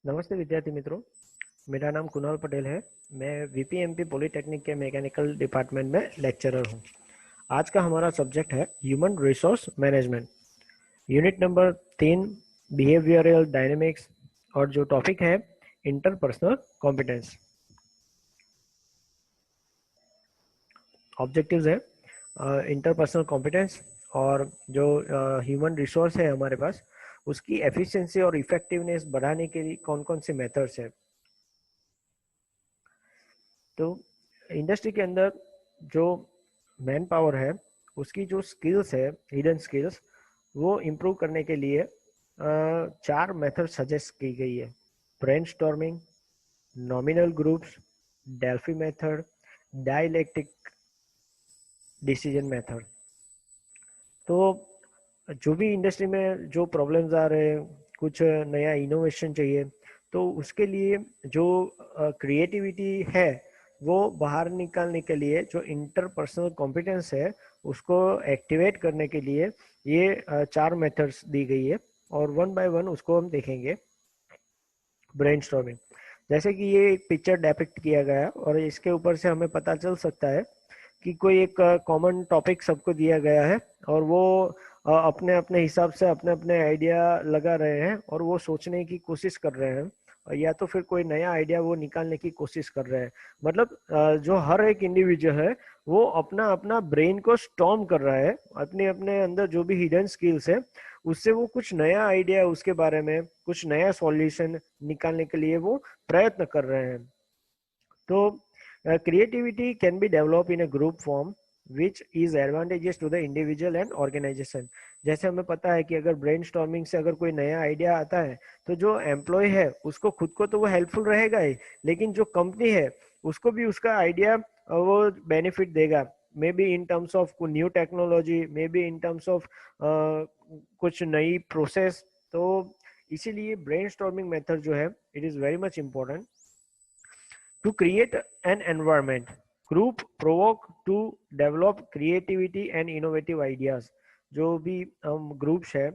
नमस्ते विद्यार्थी मित्रों, मेरा नाम कुणाल पटेल है। मैं वीपीएमपी पॉलिटेक्निक के मैकेनिकल डिपार्टमेंट में लेक्चरर हूं। आज का हमारा सब्जेक्ट है human resource management, unit number 3, behavioural dynamics, और जो टॉपिक है इंटरपर्सनल कॉम्पिटेंस। ऑब्जेक्टिव्स है इंटरपर्सनल कॉम्पिटेंस, और जो ह्यूमन रिसोर्स है हमारे पास, उसकी एफिशिएंसी और इफेक्टिवनेस बढ़ाने के लिए कौन कौन से मेथड्स है। तो इंडस्ट्री के अंदर जो मैन पावर है, उसकी जो स्किल्स है, हिडन स्किल्स, वो इम्प्रूव करने के लिए 4 मेथड सजेस्ट की गई है: brainstorming, nominal groups, Delphi method, dialectic decision method. तो जो भी इंडस्ट्री में जो प्रॉब्लम्स आ रहे हैं, कुछ नया इनोवेशन चाहिए, तो उसके लिए जो क्रिएटिविटी है वो बाहर निकालने के लिए जो इंटरपर्सनल कॉम्पिटेंस है उसको एक्टिवेट करने के लिए ये 4 मेथड्स दी गई है, और वन बाय वन उसको हम देखेंगे। ब्रेनस्टॉर्मिंग, जैसे कि ये एक पिक्चर डेपिक्ट किया गया है, और इसके ऊपर से हमें पता चल सकता है कि कोई एक कॉमन टॉपिक सबको दिया गया है, और वो अपने अपने हिसाब से अपने अपने आइडिया लगा रहे हैं, और वो सोचने की कोशिश कर रहे हैं, या तो फिर कोई नया आइडिया वो निकालने की कोशिश कर रहे हैं। मतलब जो हर एक इंडिविजुअल है वो अपना अपना ब्रेन को स्टॉर्म कर रहा है, अपने अपने अंदर जो भी हिडन स्किल्स है उससे वो कुछ नया आइडिया, उसके बारे में कुछ नया सॉल्यूशन निकालने के लिए वो प्रयत्न कर रहे हैं। तो creativity can be developed in a group form which is advantageous to the individual and organization। जैसे हमें पता है कि अगर ब्रेनस्टॉर्मिंग से अगर कोई नया आइडिया आता है तो जो एम्प्लॉय है उसको खुद को तो वो हेल्पफुल रहेगा ही, लेकिन जो कंपनी है उसको भी उसका आइडिया वो बेनिफिट देगा। May be in terms of new technology, may be in terms of कुछ नई प्रोसेस। तो इसीलिए ब्रेनस्टॉर्मिंग मेथड जो है it is very much important to create an environment. Group provoke to develop creativity and innovative ideas। जो भी हम groups है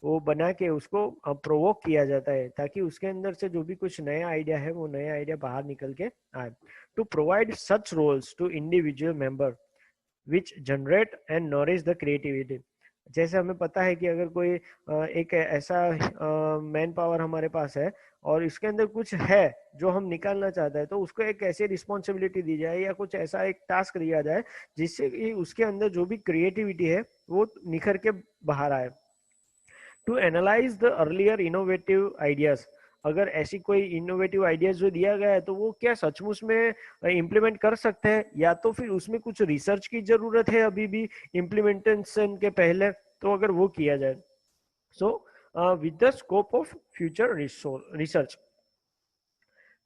वो बना के उसको प्रोवोक किया जाता है ताकि उसके अंदर से जो भी कुछ नया आइडिया है वो नया आइडिया बाहर निकल के आए। To provide such roles to individual member which generate and nourish the creativity. जैसे हमें पता है कि अगर कोई एक ऐसा मैन पावर हमारे पास है और इसके अंदर कुछ है जो हम निकालना चाहते हैं, तो उसको एक ऐसी रिस्पॉन्सिबिलिटी दी जाए या कुछ ऐसा एक टास्क दिया जाए जिससे कि उसके अंदर जो भी क्रिएटिविटी है वो निखर के बाहर आए। To analyse the earlier innovative ideas. अगर ऐसी कोई इनोवेटिव आइडियाज जो दिया गया है तो वो क्या सचमुच में इम्प्लीमेंट कर सकते हैं, या तो फिर उसमें कुछ रिसर्च की जरूरत है अभी भी इम्प्लीमेंटेशन के पहले, तो अगर वो किया जाए। So with the scope of future research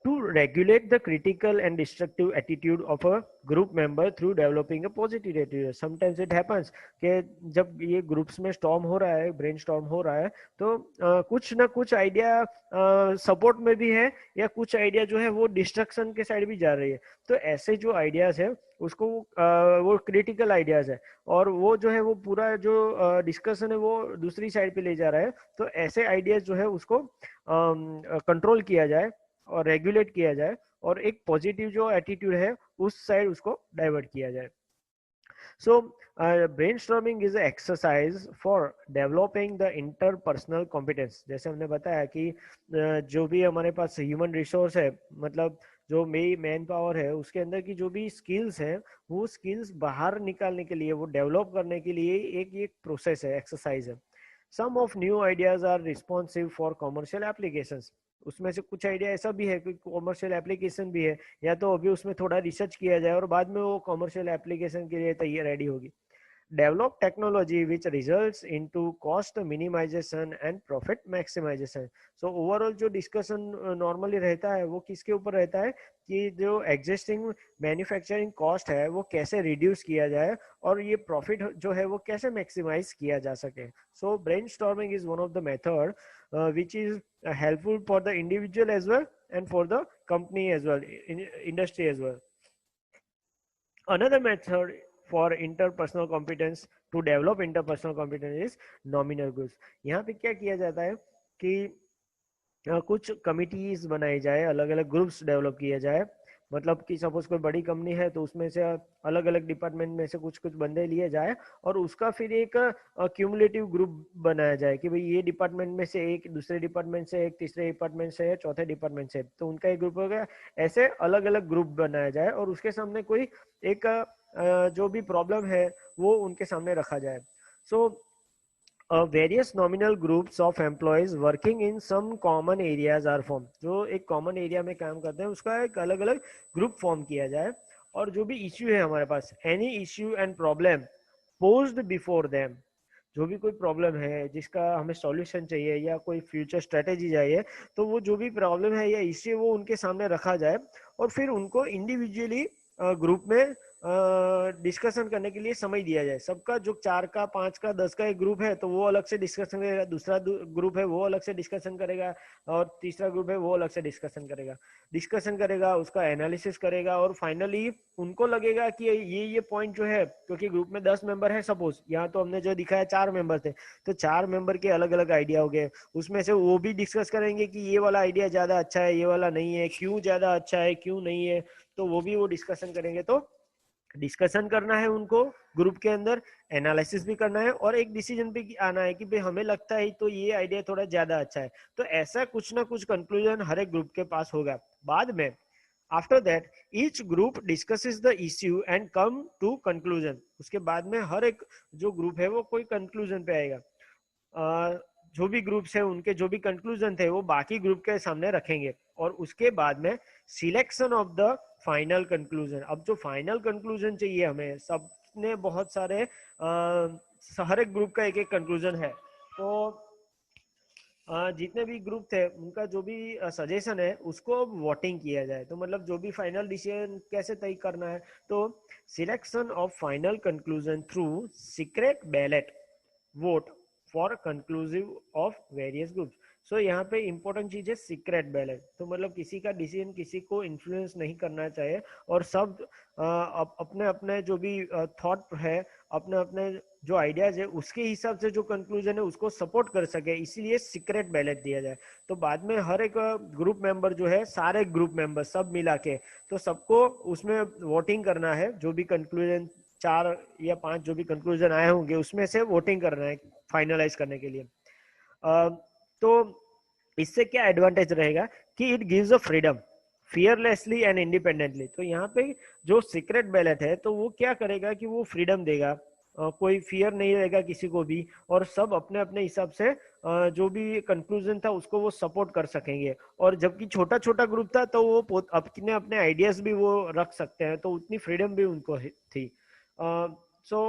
to regulate the critical and destructive attitude of a group member through developing a positive attitude। sometimes it happens कि जब ये ग्रुप्स में स्टॉर्म हो रहा है, ब्रेन स्टॉर्म हो रहा है, तो कुछ ना कुछ आइडिया सपोर्ट में भी है, या कुछ आइडिया जो है वो डिस्ट्रक्शन के साइड भी जा रही है। तो ऐसे जो आइडियाज है उसको वो क्रिटिकल आइडियाज है, और वो जो है वो पूरा जो डिस्कशन है वो दूसरी साइड पे ले जा रहा है। तो ऐसे आइडियाज जो है उसको कंट्रोल किया जाए और रेगुलेट किया जाए, और एक पॉजिटिव जो एटीट्यूड है उस साइड उसको डाइवर्ट किया जाए। So brainstorming is exercise for developing the interpersonal competence. जैसे हमने बताया कि जो भी हमारे पास ह्यूमन रिसोर्स है, मतलब जो मेरी मैन पावर है, उसके अंदर की जो भी स्किल्स है वो स्किल्स बाहर निकालने के लिए, वो डेवलप करने के लिए एक प्रोसेस है, एक्सरसाइज है। Some of new ideas are responsive for commercial applications. उसमें से कुछ आइडिया ऐसा भी है कि कॉमर्शियल एप्लीकेशन भी है, या तो अभी उसमें थोड़ा रिसर्च किया जाए और बाद में वो कॉमर्शियल एप्लीकेशन के लिए तैयार रेडी होगी। Develop technology which results into cost minimization and profit maximization। so overall जो डिस्कशन नॉर्मली रहता है वो किसके ऊपर रहता है कि जो एग्जिस्टिंग मैन्युफैक्चरिंग कॉस्ट है वो कैसे रिड्यूस किया जाए, और ये प्रॉफिट जो है वो कैसे मैक्सिमाइज किया जा सके। So brainstorming is one of the method which is helpful for the individual as well and for the company as well, industry as well। Another method for interpersonal competence, to develop interpersonal competence, is nominal groups। यहाँ पे क्या किया जाता है कि कुछ committees बनाई जाए, अलग अलग ग्रुप्स डेवलप किया जाए। मतलब कि सपोज कोई बड़ी कंपनी है तो उसमें से अलग अलग डिपार्टमेंट में से कुछ कुछ बंदे लिए जाए और उसका फिर एक क्यूमुलेटिव ग्रुप बनाया जाए कि भाई ये डिपार्टमेंट में से एक, दूसरे डिपार्टमेंट से एक, तीसरे डिपार्टमेंट से है, चौथे डिपार्टमेंट से, तो उनका एक ग्रुप हो गया। ऐसे अलग अलग ग्रुप बनाया जाए और उसके सामने कोई एक जो भी प्रॉब्लम है वो उनके सामने रखा जाए। सो various nominal groups of employees working in some common areas are formed। जो एक कॉमन एरिया में काम करते हैं उसका एक अलग अलग ग्रुप फॉर्म किया जाए। और जो भी इश्यू है हमारे पास, any issue and problem posed before them, जो भी कोई प्रॉब्लम है जिसका हमें सॉल्यूशन चाहिए या कोई फ्यूचर स्ट्रेटेजी चाहिए, तो वो जो भी प्रॉब्लम है या इश्यू वो उनके सामने रखा जाए और फिर उनको इंडिविजुअली ग्रुप में डिस्कशन करने के लिए समय दिया जाए। सबका जो 4 का 5 का 10 का एक ग्रुप है तो वो अलग से डिस्कशन करेगा, दूसरा ग्रुप है वो अलग से डिस्कशन करेगा और तीसरा ग्रुप है वो अलग से डिस्कशन करेगा, उसका एनालिसिस करेगा और फाइनली उनको लगेगा कि ये पॉइंट जो है, क्योंकि ग्रुप में 10 मेंबर है सपोज, यहाँ तो हमने जो दिखाया 4 मेंबर थे, तो 4 मेंबर के अलग अलग आइडिया हो गए, उसमें से वो भी डिस्कस करेंगे कि ये वाला आइडिया ज्यादा अच्छा है, ये वाला नहीं है, क्यों ज्यादा अच्छा है क्यों नहीं है, तो वो भी वो डिस्कशन करेंगे। तो डिस्कशन करना है उनको ग्रुप के अंदर, एनालिसिस भी करना है और एक डिसीजन पे आना है कि भाई हमें लगता है तो ये आइडिया थोड़ा ज्यादा अच्छा है। तो ऐसा कुछ ना कुछ कंक्लूजन हर एक ग्रुप के पास होगा। बाद में after that each group discusses the issue and come to conclusion. उसके बाद में हर एक जो ग्रुप है वो कोई कंक्लूजन पे आएगा। जो भी ग्रुप्स है उनके जो भी कंक्लूजन थे वो बाकी ग्रुप के सामने रखेंगे और उसके बाद में selection of the final conclusion. अब जो फाइनल कंक्लूजन चाहिए हमें, सबने बहुत सारे हर एक ग्रुप का एक एक कंक्लूजन है, तो जितने भी ग्रुप थे उनका जो भी सजेशन है उसको वोटिंग किया जाए। तो मतलब जो भी फाइनल डिसीजन कैसे तय करना है, तो selection of final conclusion through secret ballot vote for conclusive of various groups. So यहाँ पे इंपॉर्टेंट चीज है सीक्रेट बैलेट। तो मतलब किसी का डिसीजन किसी को इन्फ्लुएंस नहीं करना चाहिए और सब अपने अपने जो भी थॉट है, अपने अपने जो आइडियाज है उसके हिसाब से जो कंक्लूजन है उसको सपोर्ट कर सके, इसीलिए सीक्रेट बैलेट दिया जाए। तो बाद में हर एक ग्रुप मेंबर जो है, सारे ग्रुप मेंबर सब मिला के, तो सबको उसमें वोटिंग करना है। जो भी कंक्लूजन 4 या 5 जो भी कंक्लूजन आए होंगे उसमें से वोटिंग करना है फाइनलाइज करने के लिए। तो इससे क्या एडवांटेज रहेगा कि it gives a freedom fearlessly and independently. तो यहाँ पे जो सीक्रेट बैलेट है तो वो क्या करेगा कि वो फ्रीडम देगा, कोई फियर नहीं रहेगा किसी को भी, और सब अपने अपने हिसाब से जो भी कंक्लूजन था उसको वो सपोर्ट कर सकेंगे। और जबकि छोटा छोटा ग्रुप था तो वो अपने अपने आइडियाज भी वो रख सकते हैं, तो उतनी फ्रीडम भी उनको थी। So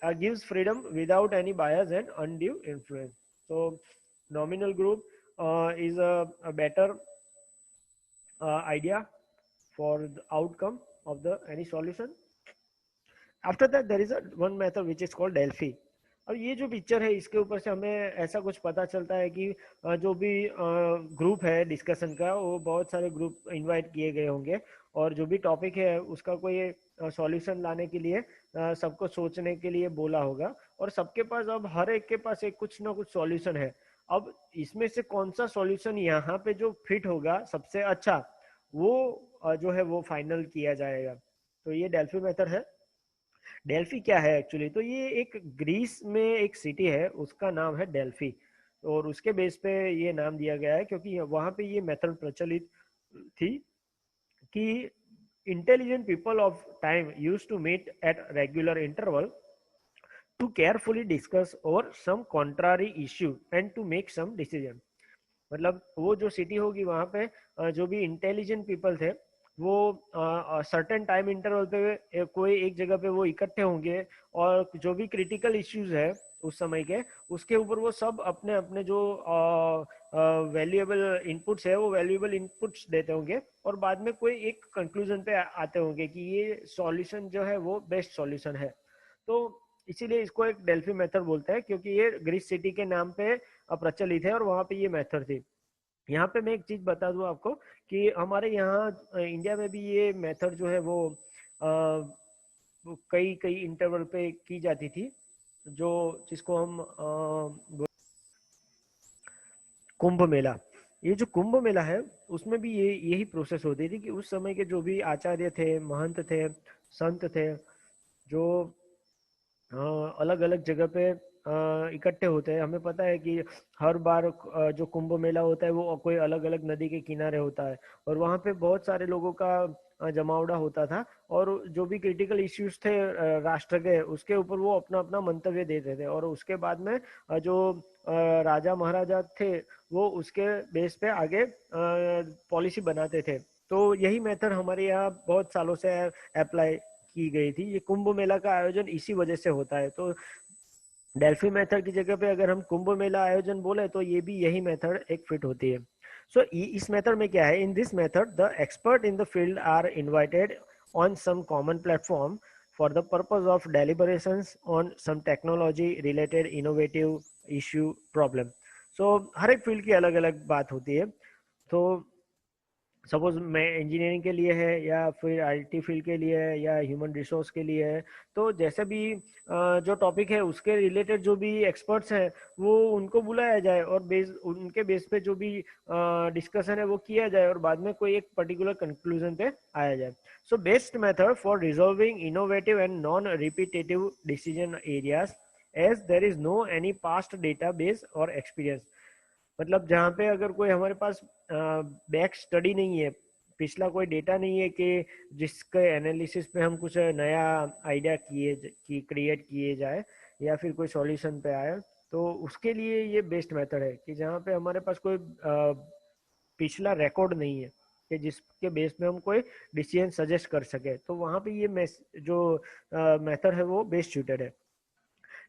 gives freedom without any bias and undue influence. So nominal group is a better idea for the outcome of the any solution. After that there is a one method which is called Delphi। अब ये जो picture है इसके ऊपर से हमें ऐसा कुछ पता चलता है कि जो भी ग्रुप है डिस्कशन का, वो बहुत सारे ग्रुप इनवाइट किए गए होंगे और जो भी टॉपिक है उसका कोई सॉल्यूशन लाने के लिए सबको सोचने के लिए बोला होगा और सबके पास अब हर एक के पास एक कुछ ना कुछ सॉल्यूशन है। अब इसमें से कौन सा सॉल्यूशन यहाँ पे जो फिट होगा सबसे अच्छा, वो जो है वो फाइनल किया जाएगा। तो ये डेल्फी मेथड है। डेल्फी क्या है एक्चुअली, तो ये एक ग्रीस में एक सिटी है उसका नाम है डेल्फी, और उसके बेस पे ये नाम दिया गया है क्योंकि वहां पे ये मेथड प्रचलित थी कि intelligent people of time use to meet at regular interval to carefully discuss over some contrary issue and to make some decision. मतलब वो जो सिटी होगी वहां पे जो भी इंटेलिजेंट पीपल थे वो सर्टेन टाइम इंटरवल पे कोई एक जगह पे वो इकट्ठे होंगे और जो भी क्रिटिकल इश्यूज है उस समय के, उसके ऊपर वो सब अपने अपने जो वैल्यूएबल इनपुट्स है वो वैल्यूएबल इनपुट्स देते होंगे और बाद में कोई एक कंक्लूजन पे आते होंगे कि ये सॉल्यूशन जो है वो बेस्ट सॉल्यूशन है। तो इसीलिए इसको एक डेल्फी मेथड बोलते हैं क्योंकि ये ग्रीस सिटी के नाम पे प्रचलित है और वहां पे ये मेथड थी। यहाँ पे मैं एक चीज बता दूं आपको कि हमारे यहाँ इंडिया में भी ये मेथड जो है वो कई कई इंटरवल पे की जाती थी, जो जिसको हम कुंभ मेला, ये जो कुंभ मेला है उसमें भी यही प्रोसेस होती थी कि उस समय के जो भी आचार्य थे, महंत थे, संत थे, जो अलग अलग जगह पे इकट्ठे होते हैं। हमें पता है कि हर बार जो कुंभ मेला होता है वो कोई अलग अलग नदी के किनारे होता है, और वहाँ पे बहुत सारे लोगों का जमावड़ा होता था, और जो भी क्रिटिकल इश्यूज थे राष्ट्र के, उसके ऊपर वो अपना अपना मंतव्य देते थे, और उसके बाद में जो राजा महाराजा थे वो उसके बेस पे आगे पॉलिसी बनाते थे। तो यही मेथड हमारे यहाँ बहुत सालों से अप्लाई की गई थी। ये कुंभ मेला का आयोजन इसी वजह से होता है। तो डेल्फी मेथड की जगह पे अगर हम कुंभ मेला आयोजन बोले तो ये भी यही मेथड एक फिट होती है। सो इस मेथड में क्या है, in this method the expert in the field are invited on some common platform for the purpose of deliberations on some technology related innovative issue problem. So हर एक फील्ड की अलग अलग बात होती है। तो सपोज मैं इंजीनियरिंग के लिए है, या फिर आईटी फील्ड के लिए है, या ह्यूमन रिसोर्स के लिए है, तो जैसे भी जो टॉपिक है उसके रिलेटेड जो भी एक्सपर्ट्स हैं वो उनको बुलाया जाए, और उनके बेस पे जो भी डिस्कशन है वो किया जाए, और बाद में कोई एक पर्टिकुलर कंक्लूजन पे आया जाए। So best method for resolving innovative and non repetitive decision areas as there is no any past data base और एक्सपीरियंस। मतलब जहाँ पे अगर कोई हमारे पास बैक स्टडी नहीं है, पिछला कोई डेटा नहीं है कि जिसके एनालिसिस पे हम कुछ नया आइडिया क्रिएट किए जाए, या फिर कोई सॉल्यूशन पे आए, तो उसके लिए ये बेस्ट मेथड है कि जहाँ पे हमारे पास कोई पिछला रिकॉर्ड नहीं है कि जिसके बेस पे हम कोई डिसीजन सजेस्ट कर सके, तो वहाँ पे ये जो मेथड है वो बेस्ट सूटेड है।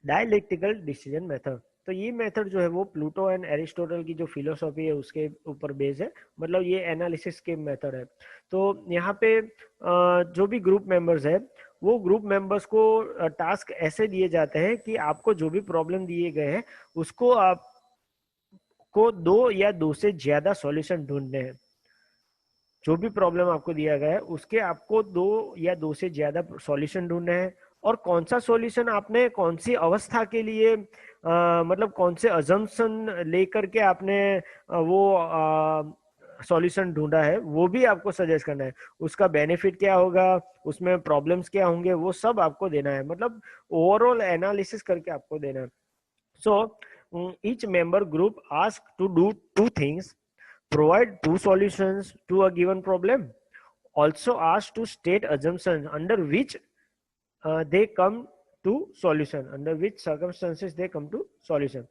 डायलेक्टिकल डिसीजन मेथड, तो ये मेथड जो है वो प्लूटो एंड एरिस्टोटल की जो फिलोसॉफी है उसके ऊपर बेस है। मतलब ये एनालिसिस के मेथड है। तो यहाँ पे जो भी ग्रुप मेंबर्स है वो ग्रुप मेंबर्स को टास्क ऐसे दिए जाते हैं कि आपको जो भी प्रॉब्लम दिए गए हैं उसको आपको दो या दो से ज्यादा सॉल्यूशन ढूंढने हैं। जो भी प्रॉब्लम आपको दिया गया है उसके आपको दो या दो से ज्यादा सॉल्यूशन ढूंढने हैं, और कौन सा सॉल्यूशन आपने कौन सी अवस्था के लिए मतलब कौन से अजम्पशन लेकर के आपने वो सॉल्यूशन ढूंढा है वो भी आपको सजेस्ट करना है। उसका बेनिफिट क्या होगा, उसमें प्रॉब्लम्स क्या होंगे, वो सब आपको देना है। मतलब ओवरऑल एनालिसिस करके आपको देना है। So each member group ask to do two things: provide two solutions to a given problem, also ask to state assumptions under which they come to solution, under which circumstances they come to solution.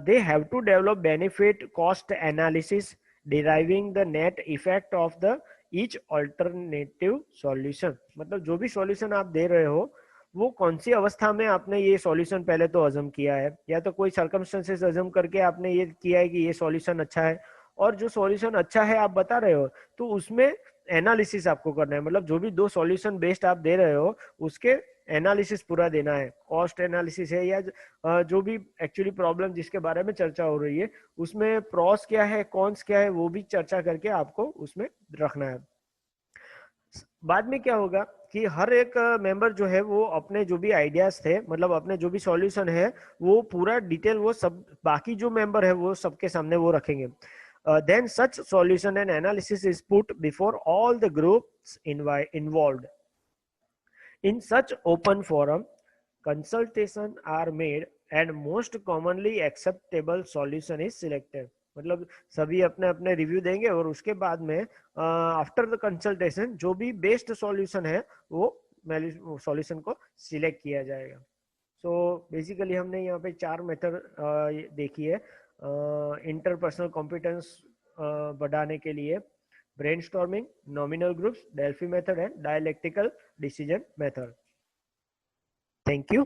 They have to develop benefit cost analysis deriving the net effect of the each alternative solution। मतलब जो भी solution आप दे रहे हो वो कौन सी अवस्था में आपने ये सॉल्यूशन पहले तो अजम किया है, या तो कोई सर्कमस्टेंसेस अजम करके आपने ये किया है कि ये सॉल्यूशन अच्छा है, और जो सॉल्यूशन अच्छा है आप बता रहे हो तो उसमें एनालिसिस आपको करना है। मतलब जो भी दो सॉल्यूशन बेस्ड आप दे रहे हो उसके एनालिसिस पूरा देना है, कॉस्ट एनालिसिस है, या जो भी एक्चुअली प्रॉब्लम जिसके बारे में चर्चा हो रही है उसमें प्रॉस क्या है कॉन्स क्या है वो भी चर्चा करके आपको उसमें रखना है। बाद में क्या होगा कि हर एक मेंबर जो है वो अपने जो भी आइडियाज थे, मतलब अपने जो भी सॉल्यूशन है वो पूरा डिटेल वो सब बाकी जो मेंबर है वो सबके सामने वो रखेंगे। Then such solution and analysis is put before all the groups involved. In such open forum, consultation are made and most commonly acceptable solution is selected। मतलब सभी अपने अपने रिव्यू देंगे और उसके बाद में आफ्टर द कंसल्टेशन जो भी बेस्ट सॉल्यूशन है वो सॉल्यूशन को सिलेक्ट किया जाएगा। सो बेसिकली हमने यहाँ पे चार मेथड देखी है इंटरपर्सनल कॉम्पिटेंस बढ़ाने के लिए: brainstorming, nominal groups, Delphi method and dialectical decision method. Thank you.